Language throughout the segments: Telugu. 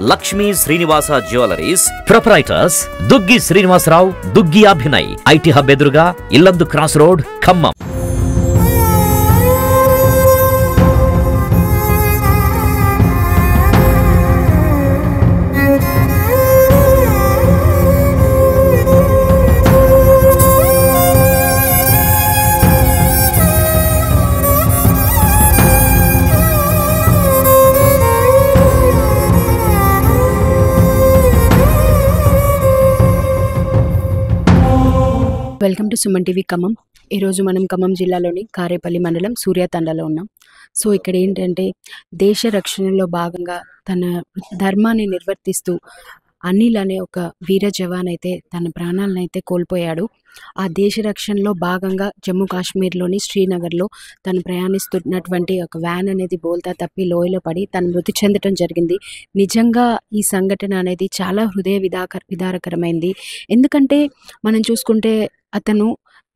Lakshmi Srinivasa jewelleries proprietors Duggi Srinivasarao, Duggi Abhinay, IT hub ఎదురుగా Yellandu cross road, Khammam. Welcome to Suman TV Khammam. ఈరోజు మనం ఖమ్మం జిల్లాలోని కారేపల్లి మండలం సూర్యాతండలో ఉన్నాం. సో ఇక్కడ ఏంటంటే దేశ రక్షణలో భాగంగా తన ధర్మాన్ని నిర్వర్తిస్తూ అనిల్ అనే ఒక వీర జవాన్ అయితే తన ప్రాణాలను అయితే కోల్పోయాడు. ఆ దేశ రక్షణలో భాగంగా జమ్మూ కాశ్మీర్లోని శ్రీనగర్లో తను ప్రయాణిస్తున్నటువంటి ఒక వ్యాన్ అనేది బోల్తా తప్పి లోయలో పడి తను మృతి చెందడం జరిగింది. నిజంగా ఈ సంఘటన అనేది చాలా విదారకరమైంది. ఎందుకంటే మనం చూసుకుంటే అతను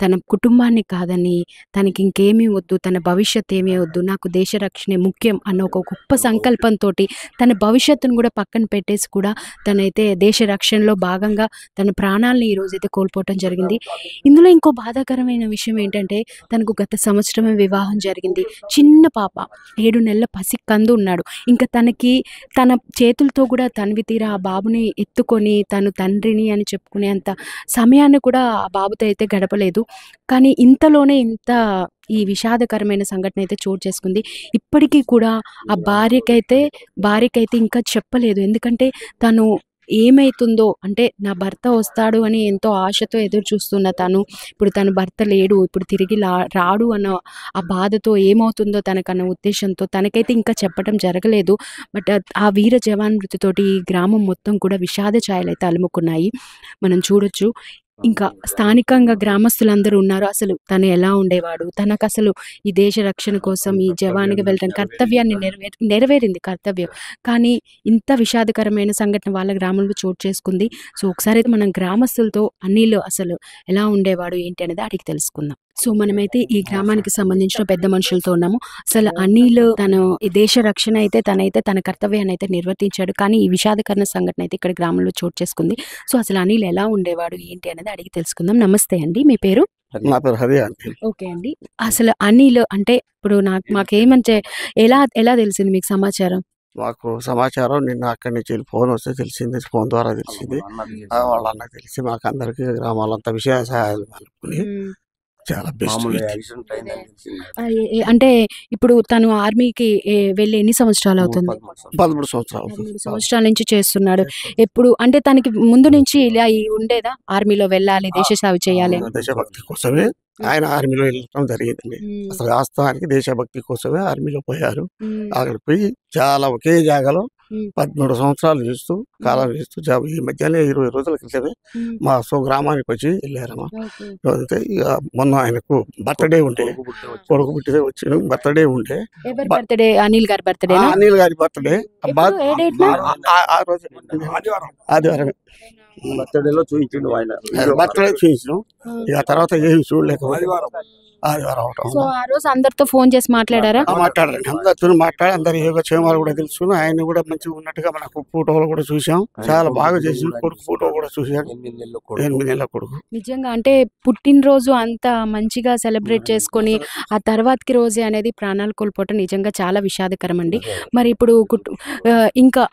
తన కుటుంబాన్ని కాదని, తనకి ఇంకేమీ వద్దు, తన భవిష్యత్ ఏమీ వద్దు, నాకు దేశ రక్షణే ముఖ్యం అన్న ఒక గొప్ప సంకల్పంతో తన భవిష్యత్తును కూడా పక్కన పెట్టేసి కూడా తనైతే దేశ రక్షణలో భాగంగా తన ప్రాణాలను ఈరోజైతే కోల్పోవటం జరిగింది. ఇందులో ఇంకో బాధాకరమైన విషయం ఏంటంటే తనకు గత సంవత్సరమే వివాహం జరిగింది. చిన్న పాప 7 నెలల పసి కందు ఉన్నాడు. ఇంకా తనకి తన చేతులతో కూడా తనివి తీరా ఆ బాబుని ఎత్తుకొని తను తండ్రిని అని చెప్పుకునే అంత సమయాన్ని కూడా ఆ బాబుతో అయితే గడపలేదు. కానీ ఇంతలోనే ఈ విషాదకరమైన సంఘటన అయితే చోటు చేసుకుంది. ఇప్పటికీ కూడా ఆ భార్యకైతే ఇంకా చెప్పలేదు. ఎందుకంటే తను ఏమైతుందో, అంటే నా భర్త వస్తాడు అని ఎంతో ఆశతో ఎదురు చూస్తున్న తను ఇప్పుడు తన భర్త లేడు, ఇప్పుడు తిరిగి రాడు అన్న ఆ బాధతో ఏమవుతుందో తనకన్న ఉద్దేశంతో తనకైతే ఇంకా చెప్పడం జరగలేదు. బట్ ఆ వీర జవాన్ మృతితోటి ఈ గ్రామం మొత్తం కూడా విషాద ఛాయలు అయితే అలుముకున్నాయి. మనం చూడొచ్చు. ఇంకా స్థానికంగా గ్రామస్తులందరూ ఉన్నారు. అసలు తను ఎలా ఉండేవాడు, తనకు అసలు ఈ దేశ రక్షణ కోసం ఈ జవాన్గా వెళ్ళడం కర్తవ్యాన్ని నెరవేరింది కర్తవ్యం. కానీ ఇంత విషాదకరమైన సంఘటన వాళ్ళ గ్రామంలో చోటు చేసుకుంది. సో ఒకసారి అయితే మనం గ్రామస్తులతో అనిల్ అసలు ఎలా ఉండేవాడు ఏంటి అనేది అడిగి తెలుసుకుందాం. సో మనమైతే ఈ గ్రామానికి సంబంధించిన పెద్ద మనుషులతో ఉన్నాము. అసలు అనిల్ తను ఈ దేశ రక్షణ అయితే తన కర్తవ్యాన్ని అయితే నిర్వర్తించాడు. కానీ ఈ విషాదకరణ సంఘటన అయితే ఇక్కడ గ్రామంలో చోటు చేసుకుంది. సో అసలు అనిల్ ఎలా ఉండేవాడు ఏంటి అనేది అడిగి తెలుసుకుందాం. నమస్తే అండి, మీ పేరు? నా పేరు హరి అండి. ఓకే అండి. అసలు అనిల్ అంటే ఇప్పుడు మాకేమంటే ఎలా తెలిసింది మీకు సమాచారం? మాకు సమాచారం నిన్న అక్కడి నుంచి ఫోన్ వస్తే తెలిసింది, ఫోన్ ద్వారా తెలిసింది. వాళ్ళ అన్నకు తెలిసి మాకు అందరికి గ్రామాలంతా విషయ సహాయాలు కలుపుకుని చాలా బెస్ట్. అంటే ఇప్పుడు తను ఆర్మీకి వెళ్ళి ఎన్ని సంవత్సరాలు అవుతుంది? 13 సంవత్సరాలు. 13 సంవత్సరాల నుంచి చేస్తున్నాడు. ఎప్పుడు అంటే తనకి ముందు నుంచి ఇలా ఉండేదా, ఆర్మీలో వెళ్ళాలి, దేశ సేవ చేయాలి? దేశభక్తి కోసమే ఆయన ఆర్మీలో వెళ్ళడం జరిగిందండి. అసలు వాస్తవానికి దేశభక్తి కోసమే ఆర్మీలో పోయారు. అక్కడ పోయి చాలా ఒకే జాగాలో 13 సంవత్సరాలు చూస్తూ కాలం చేస్తూ ఈ మధ్యనే 20 రోజుల క్రితమే మా గ్రామానికి వచ్చి వెళ్ళారమ్మా. ఇక మొన్న ఆయనకు బర్త్డే ఉండే, కొడుకు పుట్టితే వచ్చిన బర్త్డే ఉండే. అనిల్ గారి బర్త్డే. అనిల్ గారి బర్త్డే ఆ రోజు ఆదివారమే బర్త్డేలో చూపించిండు ఆయన. బర్త్డే చూపించడం. ఇక తర్వాత ఏమి చూడలేకపోతే ఆదివారం అవటం. సో ఆ రోజు అందరితో ఫోన్ చేసి మాట్లాడారా? మాట్లాడారండి. అందరితో మాట్లాడి అందరి యోగక్షేమాలు కూడా తెలుసుకుని ఆయన కూడా మంచిగా ఉన్నట్టుగా మనకు ఫోటోలు కూడా చూసాం. చాలా బాగా చేసి కొడుకు ఫోటో కూడా చూసాం. 8 నెలల కొడుకు. నిజంగా అంటే పుట్టినరోజు అంత మంచిగా సెలబ్రేట్ చేసుకొని ఆ తర్వాతకి రోజే అనేది ప్రాణాలు కోల్పోవటం నిజంగా చాలా విషాదకరం అండి. మరి ఇప్పుడు ఇంకా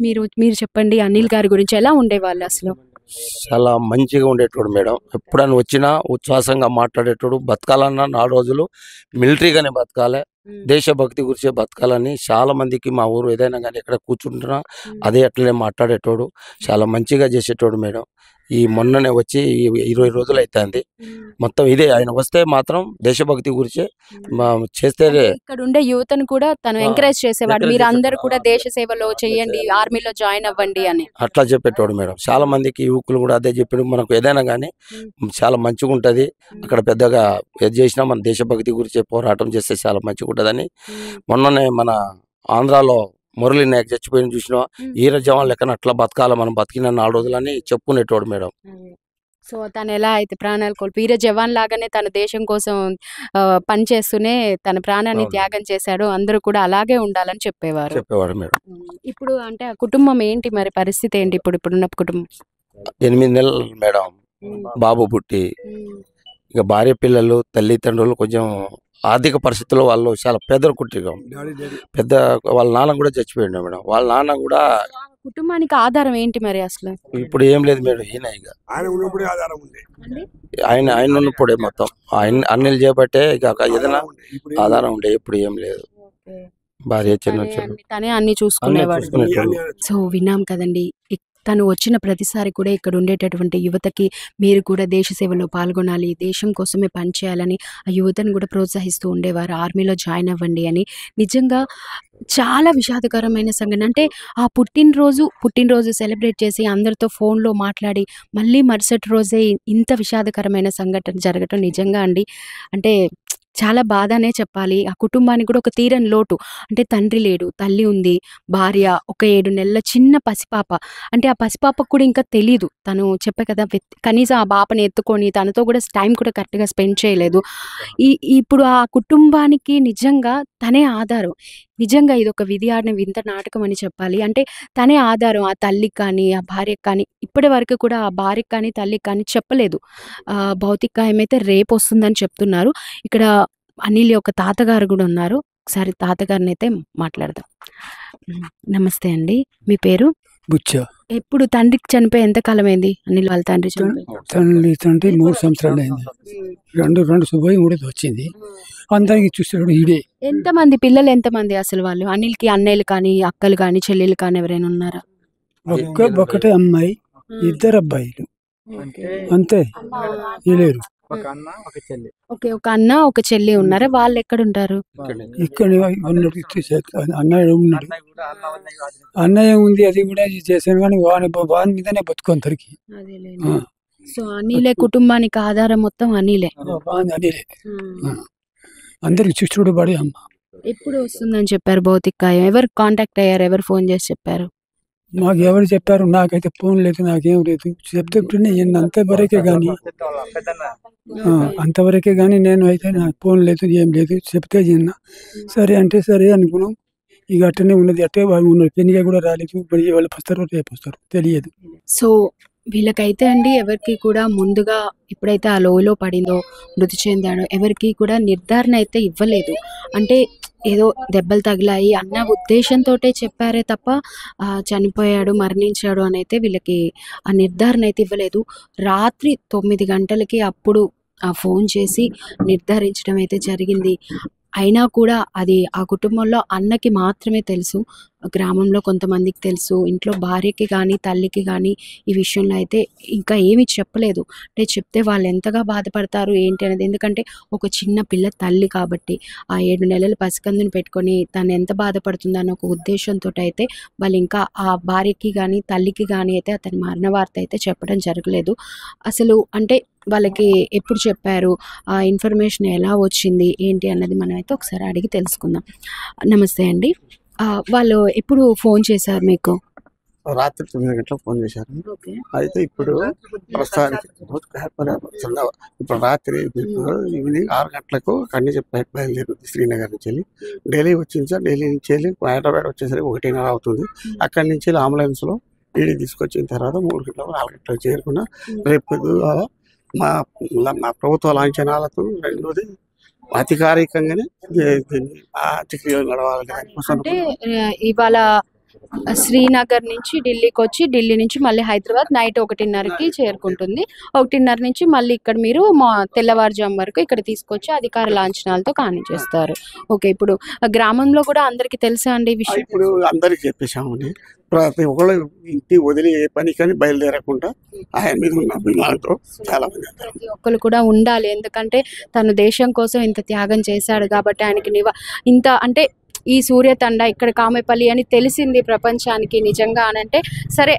మీరు చెప్పండి, అనిల్ గారి గురించి ఎలా ఉండేవాళ్ళు అసలు? చాలా మంచిగా ఉండేటోడు మేడం. ఎప్పుడైనా వచ్చినా ఉచ్ఛ్వాసంగా మాట్లాడేటోడు. బతకాలన్నా 4 రోజులు మిలిటరీగానే బతకాలి, దేశభక్తి గురించి బతకాలని చాలా మందికి మా ఊరు ఏదైనా కానీ ఎక్కడ కూర్చుంటున్నా అదే అట్లనే మాట్లాడేటోడు. చాలా మంచిగా చేసేటోడు మేడం. ఈ మొన్ననే వచ్చి 20 రోజులు అవుతుంది మొత్తం. ఇదే ఆయన వస్తే మాత్రం దేశభక్తి గురించి చేస్తే ఇక్కడ ఉండే యువతను కూడా తను ఎంకరేజ్ చేసేవాడు. మీరు అందరూ కూడా దేశ సేవలో చేయండి, ఆర్మీలో జాయిన్ అవ్వండి అని అట్లా చెప్పేటోడు మేడం. చాలా మందికి యువకులు కూడా అదే చెప్పాడు. మనకు ఏదైనా కానీ చాలా మంచిగా ఉంటుంది. అక్కడ పెద్దగా ఏది చేసినా మన దేశభక్తి గురించి పోరాటం చేస్తే చాలా మంచిగా ఉంటుందని. మొన్ననే మన ఆంధ్రాలో మురళీ నాయక్ చచ్చిపోయిన చూసినా, ఈర జవాన్ లెక్కన అట్లా బతకాల మనం బతికిన 4 రోజులని చెప్పుకునేటోడు మేడం. సో తను ఎలా అయితే ప్రాణాలు వీర జవాన్ లాగానే తన దేశం కోసం పనిచేస్తూనే తన ప్రాణాన్ని అవును. త్యాగం చేశాడు. అందరూ కూడా అలాగే ఉండాలని చెప్పేవారు. మేడం. ఇప్పుడు అంటే ఆ కుటుంబం ఏంటి మరి పరిస్థితి ఏంటి ఇప్పుడున్న కుటుంబం? 8 నెలలు మేడం బాబు పుట్టి, ఇక భార్య పిల్లలు తల్లిదండ్రులు కొంచెం ఆర్థిక పరిస్థితుల్లో వాళ్ళు చాలా పేదల కుటుంబం. పెద్ద వాళ్ళ నాన్న కూడా చచ్చిపోయిండు మేడం. వాళ్ళ నాన్న కూడా కుటుంబానికి ఆధారం ఏంటి మరి అసలు? ఇప్పుడు ఏం లేదు మేడం. ఈయన ఇక ఆయన ఉన్నప్పుడే ఆధారం ఉంది. ఆయన ఉన్నప్పుడే మొత్తం ఆయన అన్నిలు చేపట్టే ఇక ఏదైనా ఆధారం ఉండే. ఇప్పుడు ఏం లేదు. భార్య చిన్న తనే అన్ని చూసుకునేవాడు. సో విన్నాం కదండి. తను వచ్చిన ప్రతిసారి కూడా ఇక్కడ ఉండేటటువంటి యువతకి మీరు కూడా దేశ సేవలో పాల్గొనాలి, దేశం కోసమే పనిచేయాలని ఆ యువతను కూడా ప్రోత్సహిస్తూ ఉండేవారు. ఆర్మీలో జాయిన్ అవ్వండి అని. నిజంగా చాలా విషాదకరమైన సంఘటన. అంటే ఆ పుట్టినరోజు సెలబ్రేట్ చేసి అందరితో ఫోన్లో మాట్లాడి మళ్ళీ మరుసటి రోజే ఇంత విషాదకరమైన సంఘటన జరగటం నిజంగా అండి అంటే చాలా బాధనే చెప్పాలి. ఆ కుటుంబానికి కూడా ఒక తీరని లోటు. అంటే తండ్రి లేడు, తల్లి ఉంది, భార్య, ఒక 7 నెలల చిన్న పసిపాప. అంటే ఆ పసిపాపకు కూడా ఇంకా తెలీదు. తను చెప్పే కదా కనీసం ఆ పాపని ఎత్తుకొని తనతో కూడా టైం కూడా కరెక్ట్గా స్పెండ్ చేయలేదు. ఇప్పుడు ఆ కుటుంబానికి నిజంగా తనే ఆధారం. నిజంగా ఇది ఒక విధి ఆడిన వింత నాటకం అని చెప్పాలి. అంటే తనే ఆధారం ఆ తల్లికి కానీ ఆ భార్యకు కానీ. ఇప్పటి వరకు కూడా ఆ భార్యకు కానీ తల్లికి కానీ చెప్పలేదు. భౌతిక గాయం అయితే రేపు వస్తుందని చెప్తున్నారు. ఇక్కడ అనిల్ యొక్క తాతగారు కూడా ఉన్నారు. ఒకసారి తాతగారిని అయితే మాట్లాడదాం. నమస్తే అండి, మీ పేరు? బుచ్చ. ఎప్పుడు తండ్రికి చనిపోయి ఎంత కాలం అయింది? అనిల్ వాళ్ళ తండ్రి చనిపోయి 3 సంవత్సరాలు అయింది. రెండు సుబోయి మూడోది వచ్చింది. అందరికి చూస్తున్నాడు ఈడే. ఎంతమంది పిల్లలు? ఎంతమంది అసలు వాళ్ళు? అనిల్కి అన్నయ్యలు కానీ అక్కలు కానీ చెల్లెలు కానీ ఎవరైనా ఉన్నారా? ఒక్కటే అమ్మాయి, 2 అబ్బాయిలు అంతే. లేరు. ఓకే, ఒక అన్న ఒక చెల్లి ఉన్నారా? వాళ్ళు ఎక్కడ ఉంటారు? ఇక్కడ ఉన్నాడు. అన్నయ్య ఉన్నాడు. అన్నయ్య ఉంది, అది కూడా చేశాను కానీ వాని మీదనే బతుకు అందరికి. సో అనిలే కుటుంబానికి ఆధారం మొత్తం అనిలే. అనిలే అందరికి చూస్తున్నాడు బడి అమ్మ. ఎప్పుడు వస్తుందని చెప్పారు భౌతిక గాయం? ఎవరు కాంటాక్ట్ అయ్యారు? ఎవరు ఫోన్ చేసి చెప్పారు? మాకు ఎవరు చెప్పారు? నాకైతే ఫోన్ లేదు, నాకేం లేదు. చెప్తుంటే అంతవరకే కానీ నేను అయితే నాకు ఫోన్ లేదు, ఏం లేదు. చెప్తే చిన్న సరే అంటే సరే అనుకున్నాం. ఇక అట్టనే ఉన్నది. అట్టే వాళ్ళు ఉన్నారు. పెళ్లిగా కూడా రాలేదు. ఇప్పుడు వాళ్ళు వస్తారు, రేపు వస్తారు, తెలియదు. సో వీళ్ళకైతే అండి ఎవరికి కూడా ముందుగా ఎప్పుడైతే ఆ లోయలో పడిందో, మృతి చెందాడో ఎవరికి కూడా నిర్ధారణ అయితే ఇవ్వలేదు. అంటే ఏదో దెబ్బలు తగిలాయి అన్న ఉద్దేశంతో చెప్పారే తప్ప చనిపోయాడు, మరణించాడు అని అయితే వీళ్ళకి ఆ నిర్ధారణ అయితే ఇవ్వలేదు. రాత్రి 9 గంటలకి అప్పుడు ఫోన్ చేసి నిర్ధారించడం అయితే జరిగింది. అయినా కూడా అది ఆ కుటుంబంలో అన్నకి మాత్రమే తెలుసు. గ్రామంలో కొంతమందికి తెలుసు. ఇంట్లో భార్యకి కానీ తల్లికి కానీ ఈ విషయంలో అయితే ఇంకా ఏమీ చెప్పలేదు. అంటే చెప్తే వాళ్ళు ఎంతగా బాధపడతారు ఏంటి అనేది. ఎందుకంటే ఒక చిన్న పిల్ల తల్లి కాబట్టి ఆ 7 నెలల పసికందుని పెట్టుకొని తను ఎంత బాధపడుతుందన్న ఒక ఉద్దేశంతో అయితే వాళ్ళు ఇంకా ఆ భార్యకి కానీ తల్లికి కానీ అయితే అతని మరణ వార్త అయితే చెప్పడం జరగలేదు. అసలు అంటే వాళ్ళకి ఎప్పుడు చెప్పారు, ఆ ఇన్ఫర్మేషన్ ఎలా వచ్చింది ఏంటి అన్నది మనం అయితే ఒకసారి అడిగి తెలుసుకుందాం. నమస్తే అండి, వాళ్ళు ఎప్పుడు ఫోన్ చేశారు మీకు? రాత్రి 9 గంటలకు ఫోన్ చేశారు. అయితే ఇప్పుడు ప్రస్తుతానికి ఇప్పుడు రాత్రి ఈవినింగ్ 6 గంటలకు కన్నీ ఫ్లైట్ బయలుదేరుతుంది శ్రీనగర్ నుంచి వెళ్ళి. ఢిల్లీ వచ్చింది సార్. ఢిల్లీ నుంచి వెళ్ళి హైదరాబాద్ వచ్చేసరికి 1:30 అవుతుంది. అక్కడి నుంచి వెళ్ళి అంబులెన్స్లో ఈడీ తీసుకొచ్చిన తర్వాత 3 గంటలకు 4 గంటలకు చేరుకున్నా. రేపు మా ప్రభుత్వ లాంఛనాలతో రెండోది అధికారికంగానే అంత్యక్రియలు నడవాలి. అంటే ఇవాళ శ్రీనగర్ నుంచి ఢిల్లీకి వచ్చి ఢిల్లీ నుంచి మళ్ళీ హైదరాబాద్ నైట్ 1:30కి చేరుకుంటుంది. 1:30 నుంచి మళ్ళీ ఇక్కడ మీరు తెల్లవారుజాము వరకు ఇక్కడ తీసుకొచ్చి అధికార లాంఛనాలతో కానిచేస్తారు. ఓకే, ఇప్పుడు గ్రామంలో కూడా అందరికి తెలుసా అండి ఈ విషయం? ఇప్పుడు అందరికి చెప్పేసామండి. ప్రతి ఒక్కళ్ళు ఇంటి వదిలి ఏ పని కానీ బయలుదేరకుండా ఆయన మీద ఉన్న అభిమానంతో చాలా మంది ప్రతి ఒక్కరు కూడా ఉండాలి. ఎందుకంటే తను దేశం కోసం ఇంత త్యాగం చేశాడు కాబట్టి ఆయనకి ఇంత అంటే ఈ సూర్యతండ ఇక్కడ కామెపల్లి అని తెలిసింది ప్రపంచానికి నిజంగా అనంటే సరే,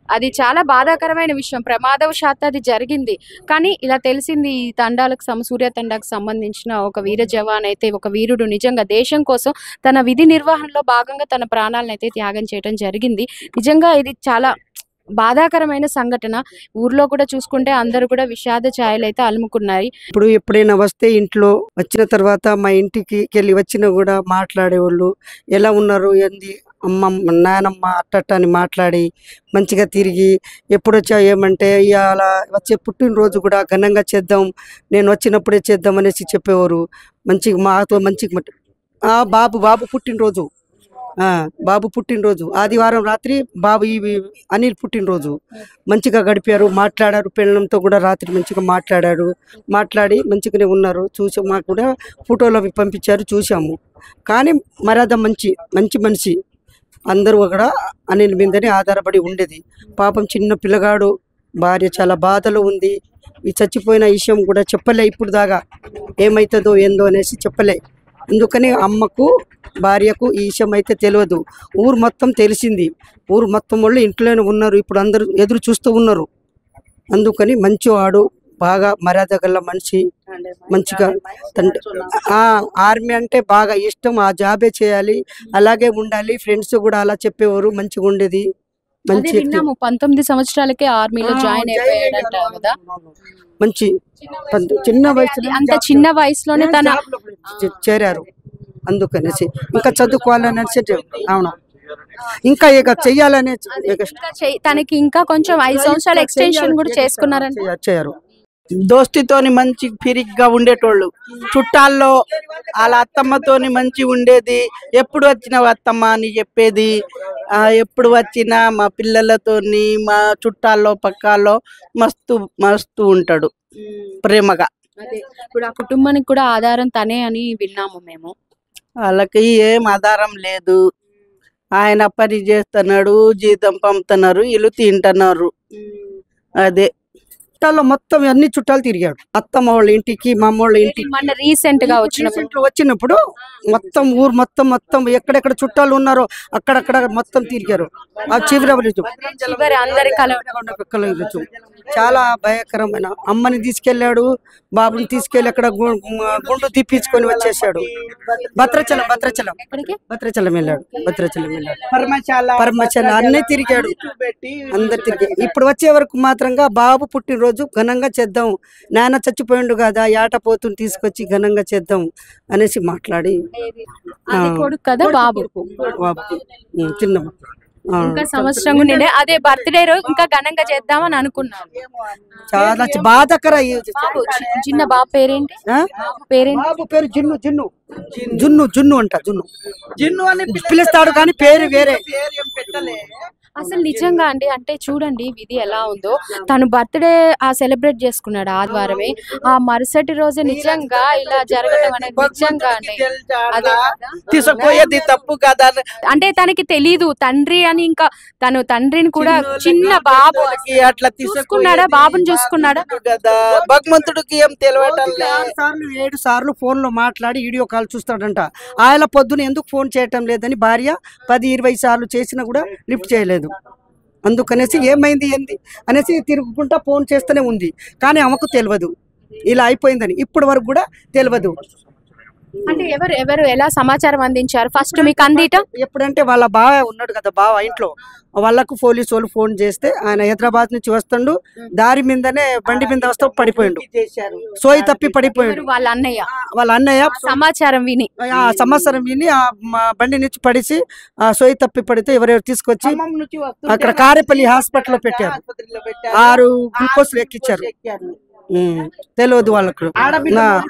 అది చాలా బాధాకరమైన విషయం. ప్రమాదవశాత్తు అది జరిగింది, కానీ ఇలా తెలిసింది ఈ తండాలకు సూర్య తండాకు సంబంధించిన ఒక వీర జవాన్ అయితే, ఒక వీరుడు నిజంగా దేశం కోసం తన విధి నిర్వహణలో భాగంగా తన ప్రాణాలను అయితే త్యాగం చేయడం జరిగింది. నిజంగా ఇది చాలా బాధాకరమైన సంఘటన. ఊర్లో కూడా చూసుకుంటే అందరూ కూడా విషాద ఛాయలు అయితే అలుముకున్నాయి. ఇప్పుడు ఎప్పుడైనా వస్తే ఇంట్లో వచ్చిన తర్వాత మా ఇంటికి వెళ్ళి వచ్చినా కూడా మాట్లాడేవాళ్ళు, ఎలా ఉన్నారు ఏంది అమ్మ నాయనమ్మ అట్టట్ట అని మాట్లాడి మంచిగా తిరిగి ఎప్పుడు వచ్చా ఏమంటే ఇవాళ వచ్చే పుట్టినరోజు కూడా ఘనంగా చేద్దాం, నేను వచ్చినప్పుడే చేద్దాం అనేసి చెప్పేవారు. మంచిగా మాతో మంచిగా బాబు పుట్టినరోజు, బాబు పుట్టినరోజు ఆదివారం రాత్రి బాబు అనిల్ పుట్టినరోజు మంచిగా గడిపారు, మాట్లాడారు. పిల్లలతో కూడా రాత్రి మంచిగా మాట్లాడి మంచిగానే ఉన్నారు. చూసి మాకు కూడా ఫోటోలు అవి పంపించారు, చూసాము. కానీ మర్యాద మంచి మనిషి, అందరూ అక్కడ అనిల్ మీదనే ఆధారపడి ఉండేది. పాపం చిన్న పిల్లగాడు, భార్య చాలా బాధలో ఉంది. ఈ చచ్చిపోయిన విషయం కూడా చెప్పలే, ఇప్పుడు దాకా ఏమవుతుందో ఏందో అనేసి చెప్పలే. అందుకని అమ్మకు భార్యకు ఈ విషయం అయితే తెలియదు. ఊరు మొత్తం తెలిసింది, ఊరు మొత్తం వాళ్ళు ఇంట్లోనే ఉన్నారు. ఇప్పుడు అందరూ ఎదురు చూస్తూ ఉన్నారు. అందుకని మంచివాడు, బాగా మర్యాద గల మనిషి, మంచిగా ఆర్మీ అంటే బాగా ఇష్టం, ఆ జాబే చేయాలి, అలాగే ఉండాలి. ఫ్రెండ్స్ కూడా అలా చెప్పేవారు, మంచిగా ఉండేది. మంచి 19 సంవత్సరాలకే ఆర్మీలో జాయిన్ అయిపోయాడంట కదా. మంచి చిన్న వయసు, అంత చిన్న వయసులోనే తన చేరారు. అందుకనేసి ఇంకా చదువుకోవాలనేసి అవును, ఇంకా ఇక చెయ్యాలనే తనకి ఇంకా కొంచెం 5 సంవత్సరాల ఎక్స్టెన్షన్ కూడా చేసుకున్నారని వచ్చారు. దోస్తితోని మంచి ఫిరిగ్గా ఉండేటోళ్ళు, చుట్టాల్లో వాళ్ళ అత్తమ్మతోని మంచి ఉండేది. ఎప్పుడు వచ్చిన అత్తమ్మ అని చెప్పేది, ఎప్పుడు వచ్చినా మా పిల్లలతోని మా చుట్టాల్లో పక్కాల్లో మస్తు ఉంటాడు ప్రేమగా. ఇప్పుడు ఆ కుటుంబానికి కూడా ఆధారం తనే అని విన్నాము మేము. వాళ్ళకి ఏం ఆధారం లేదు, ఆయన పని చేస్తున్నాడు, జీతం పంపుతున్నారు, ఇల్లు తింటున్నారు. అదే చుట్టాల్లో మొత్తం అన్ని చుట్టాలు తిరిగాడు. అత్తమ్మ వాళ్ళ ఇంటికి, మా అమ్మ వాళ్ళ ఇంటికి. మన రీసెంట్ గా వచ్చినప్పుడు మొత్తం ఊరు మొత్తం ఎక్కడెక్కడ చుట్టాలు ఉన్నారో అక్కడక్కడ మొత్తం తిరిగారు. ఆ చివరి అందరి కలవచ్చు. చాలా భయంకరమైన. అమ్మని తీసుకెళ్లాడు, బాబుని తీసుకెళ్లి అక్కడ గుండు తిప్పించుకొని వచ్చేసాడు. భద్రాచలం వెళ్ళాడు. పరమశాల అన్నీ తిరిగాడు, అందరు తిరిగి. ఇప్పుడు వచ్చే వరకు మాత్రంగా బాబు పుట్టినరోజు ఘనంగా చేద్దాం, నాన్న చచ్చిపోయిండు కదా, ఏటపోతుని తీసుకొచ్చి ఘనంగా చేద్దాం అనేసి మాట్లాడి కదా బాబు చిన్న ఇంకా సంవత్సరం అదే బర్త్డే రోజు ఇంకా ఘనంగా చేద్దామని అనుకున్నాను. చాలా బాధాకర. చిన్న బాబు పేరేంటి? బాబు పేరు జున్ను అంట. జున్ను అని పిలుస్తాడు కానీ పేరు వేరే. అసలు నిజంగా అండి, అంటే చూడండి విధి ఎలా ఉందో. తను బర్త్డే సెలబ్రేట్ చేసుకున్నాడు ఆదివారమే, ఆ మరుసటి రోజు నిజంగా ఇలా జరగడం అనేది నిజంగా అండి తీసుకుపోయేది తప్పు కదా. అంటే తనకి తెలీదు తండ్రి అని. ఇంకా తను తండ్రిని కూడా చిన్న బాబు అట్లా తీసుకున్నాడా, బాబుని చూసుకున్నాడా కదా. భగవంతుడికి ఏం తెలియటం. 7 సార్లు ఫోన్ లో మాట్లాడి వీడియో కాల్ చూస్తాడంట. ఆయన పొద్దున ఎందుకు ఫోన్ చేయటం లేదని భార్య 10-20 సార్లు చేసినా కూడా లిఫ్ట్ చేయలేదు. అందుకనేసి ఏమైంది ఏంది అనేసి తిరుగుకుంటా ఫోన్ చేస్తూనే ఉంది. కానీ ఆమెకు తెలియదు ఇలా అయిపోయిందని, ఇప్పటి వరకు కూడా తెలియదు. అంటే ఎవరు ఎలా సమాచారం అందించారు ఫస్ట్ మీకు అందీట? ఎప్పుడంటే వాళ్ళ బావ ఉన్నాడు కదా, బావ ఇంట్లో, వాళ్ళకు పోలీసు వాళ్ళు ఫోన్ చేస్తే ఆయన హైదరాబాద్ నుంచి వస్తుండు, దారి మీదనే బండి మీద వస్తూ పడిపోయిండు, సోయి తప్పి పడిపోయాడు. వాళ్ళ అన్నయ్య సమాచారం విని ఆ బండి నుంచి పడిసి సోయి తప్పి పడితే ఎవరెవరు తీసుకొచ్చి అక్కడ కారేపల్లి హాస్పిటల్లో పెట్టారు. 6 గ్లూకోజ్లు ఎక్కించారు. తెలియదు వాళ్ళకు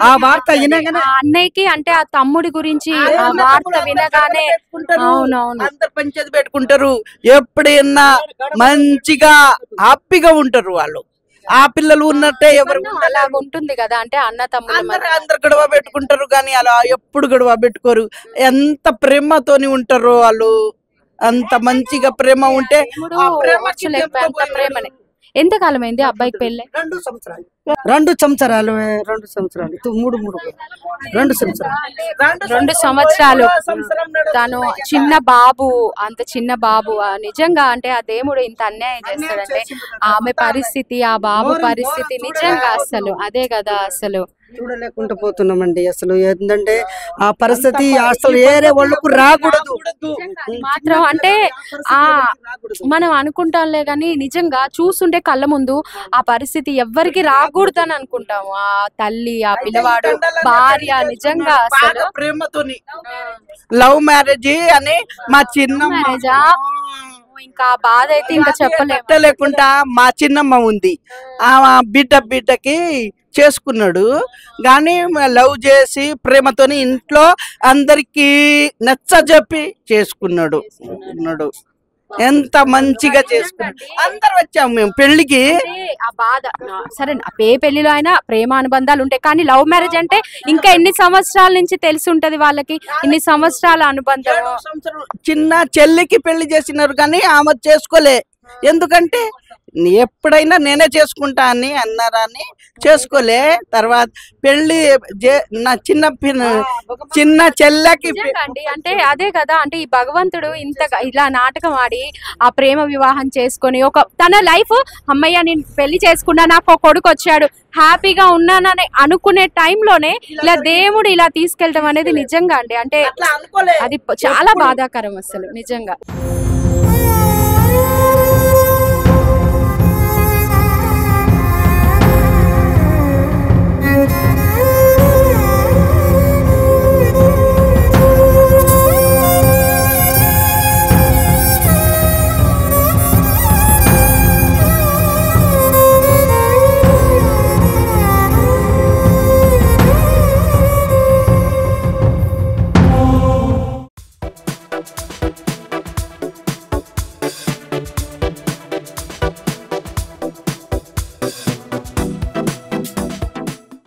ఆ వార్త వినగానే. అన్నయ్యకి అంటే ఆ తమ్ముడి గురించి ఆ వార్త వినగానే అందరు పంచేది పెట్టుకుంటారు. ఎప్పుడైనా మంచిగా హ్యాపీగా ఉంటారు వాళ్ళు. ఆ పిల్లలు ఉన్నట్టే ఎవరు అలా ఉంటుంది కదా. అంటే అన్న తమ్ముడు అందరు గొడవ పెట్టుకుంటారు కానీ అలా ఎప్పుడు గొడవ పెట్టుకోరు. ఎంత ప్రేమతోని ఉంటారు వాళ్ళు. అంత మంచిగా ప్రేమ ఉంటే ప్రేమనే. ఎంతకాలం అయింది అబ్బాయికి పెళ్ళి? 2 సంవత్సరాలు 2 సంవత్సరాలు 2 సంవత్సరాలు. తను చిన్న బాబు, అంత చిన్న బాబు. నిజంగా అంటే ఆ దేవుడు ఇంత అన్యాయం చేస్తాడంటే ఆమె పరిస్థితి, ఆ బాబు పరిస్థితి నిజంగా అసలు అదే కదా. అసలు చూడలేకుండా పోతున్నామండి. అసలు ఏంటంటే ఆ పరిస్థితి అసలు వేరే వాళ్ళకు రాకూడదు. మాత్రం అంటే మనం అనుకుంటాంలే కానీ నిజంగా చూస్తుంటే కళ్ళ ముందు ఆ పరిస్థితి ఎవ్వరికి రాకూడదు అని అనుకుంటాము. ఆ తల్లి, ఆ పిల్లవాడు, భార్య నిజంగా అసలు ప్రేమతోని లవ్ మ్యారేజ్ అని మా చిన్న మ్యారేజా, ఇంకా బాధ అయితే ఇంకా చెప్పలేకుండా మా చిన్నమ్మ ఉంది. ఆ బిడ్డకి చేసుకున్నాడు కానీ లవ్ చేసి ప్రేమతోని ఇంట్లో అందరికి నచ్చజెప్పి చేసుకున్నాడు. ఎంత మంచిగా చేసుకున్నాడు. అందరు వచ్చాము మేము పెళ్లికి. ఆ బాధ సరే, ఏ పెళ్లిలో అయినా ప్రేమ అనుబంధాలు ఉంటాయి కానీ లవ్ మ్యారేజ్ అంటే ఇంకా ఎన్ని సంవత్సరాల నుంచి తెలిసి ఉంటది వాళ్ళకి, ఇన్ని సంవత్సరాల అనుబంధం. చిన్న చెల్లికి పెళ్లి చేసినారు కానీ ఆమె చేసుకోలే. ఎందుకంటే ఎప్పుడైనా నేనే చేసుకుంటా అని అన్నారని చేసుకోలే. తర్వాత పెళ్లి నా చిన్న చెల్లెకి అంటే అదే కదా, అంటే ఈ భగవంతుడు ఇలా నాటకం ఆడి ఆ ప్రేమ వివాహం చేసుకొని తన లైఫ్ అమ్మయ్య నేను పెళ్లి చేసుకున్నా, నాకు ఒక కొడుకు వచ్చాడు, హ్యాపీగా ఉన్నానని అనుకునే టైంలోనే ఇలా దేవుడు ఇలా తీసుకెళ్ళడం అనేది నిజంగా అంటే అది చాలా బాధాకరం అసలు నిజంగా.